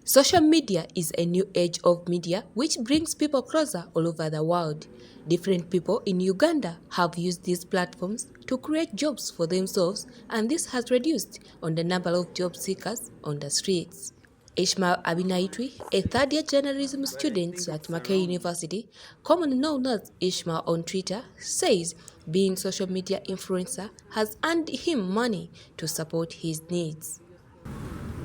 Social media is a new age of media which brings people closer all over the world. Different people in Uganda have used these platforms to create jobs for themselves, and this has reduced on the number of job seekers on the streets. Ishmael Abinaitwi, a third-year journalism student at Mackay University, commonly known as Ishmael on Twitter, says being social media influencer has earned him money to support his needs.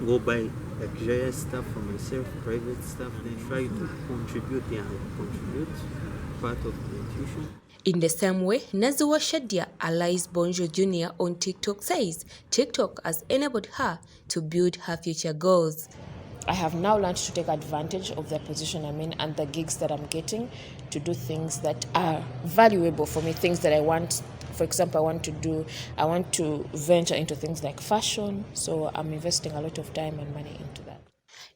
Go buy luxurious stuff for myself, private stuff, then try to contribute part of the tuition. In the same way, Naziwa Shadia Alais Bonjo Jr. on TikTok says TikTok has enabled her to build her future goals. I have now learned to take advantage of the position I'm in and the gigs that I'm getting to do things that are valuable for me, things that I want. For example, I want to venture into things like fashion, so I'm investing a lot of time and money into that.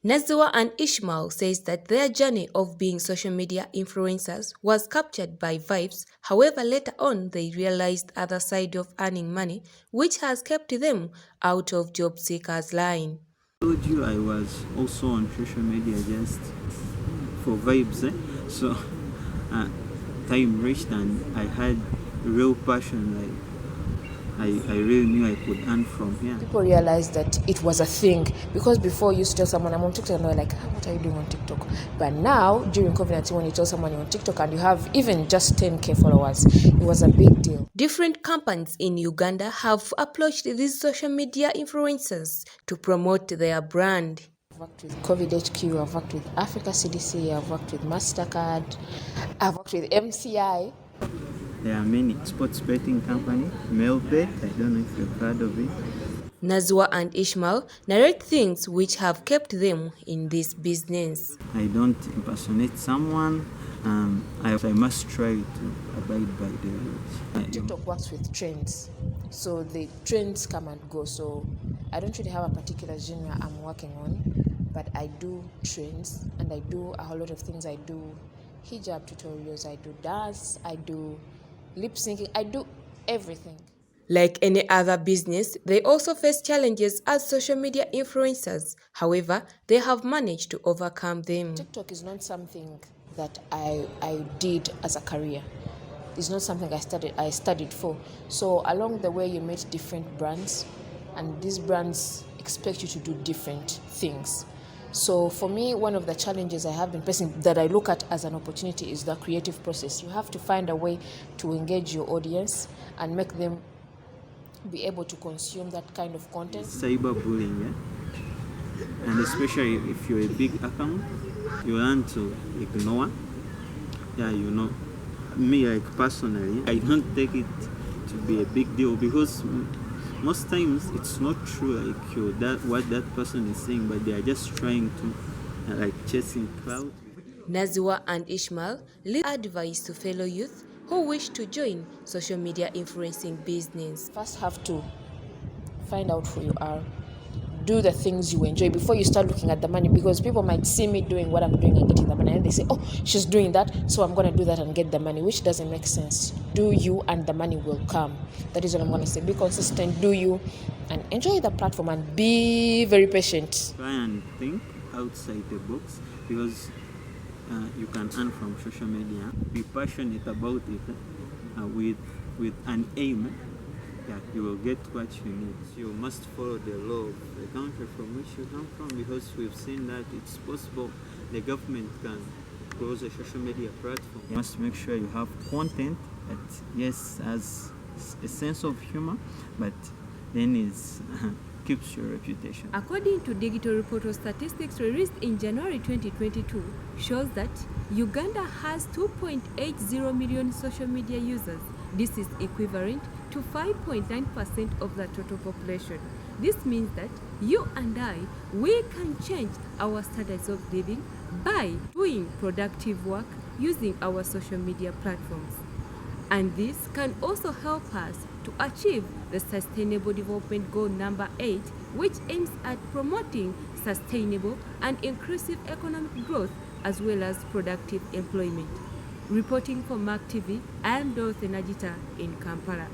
Naziwa and Ishmael says that their journey of being social media influencers was captured by vibes. However, later on, they realized other side of earning money, which has kept them out of job seekers' line. I told you I was also on social media just for vibes, so time reached and I had real passion, like I really knew I could earn from here. People realized that it was a thing, because before you used to tell someone I'm on TikTok and they're like, what are you doing on TikTok? But now during COVID-19, when you tell someone you're on TikTok and you have even just 10k followers, it was a big deal. Different companies in Uganda have approached these social media influencers to promote their brand. I've worked with COVID HQ, I've worked with Africa CDC, I've worked with MasterCard, I've worked with MCI. There are many sports betting company, Melbet, I don't know if you've heard of it. Naziwa and Ishmael narrate things which have kept them in this business. I don't impersonate someone. I must try to abide by the rules. TikTok works with trends, so the trends come and go. So I don't really have a particular genre I'm working on, but I do trends and I do a whole lot of things. I do hijab tutorials, I do dance, I do lip syncing, I do everything. Like any other business, they also face challenges as social media influencers. However, they have managed to overcome them. TikTok is not something that I did as a career. It's not something I studied for. So along the way you meet different brands, and these brands expect you to do different things. So for me, one of the challenges I have been facing that I look at as an opportunity is the creative process. You have to find a way to engage your audience and make them be able to consume that kind of content. Cyberbullying, and especially if you're a big account, you learn to ignore. Me, like personally, I don't take it to be a big deal, because most times it's not true, like what that person is saying, but they are just trying to like chasing clout. Naziwa and Ishmael leave advice to fellow youth who wish to join social media influencing business. First have to find out who you are, do the things you enjoy before you start looking at the money, because people might see me doing what I'm doing and getting the money, and they say, oh, she's doing that, so I'm going to do that and get the money, which doesn't make sense. Do you and the money will come. That is what I'm going to say. Be consistent, do you, and enjoy the platform, and be very patient. Try and think outside the box, because you can earn from social media. Be passionate about it with an aim. You will get what you need. You must follow the law of the country from which you come from, because we've seen that it's possible the government can close a social media platform. You must make sure you have content that, yes, has a sense of humor, but then is keeps your reputation. According to Digital Report of Statistics released in January 2022, shows that Uganda has 2.80 million social media users. This is equivalent to 5.9% of the total population. This means that you and I, we can change our standards of living by doing productive work using our social media platforms. And this can also help us to achieve the Sustainable Development Goal number 8, which aims at promoting sustainable and inclusive economic growth as well as productive employment. Reporting for MAC TV, I am Dorothy Najita in Kampala.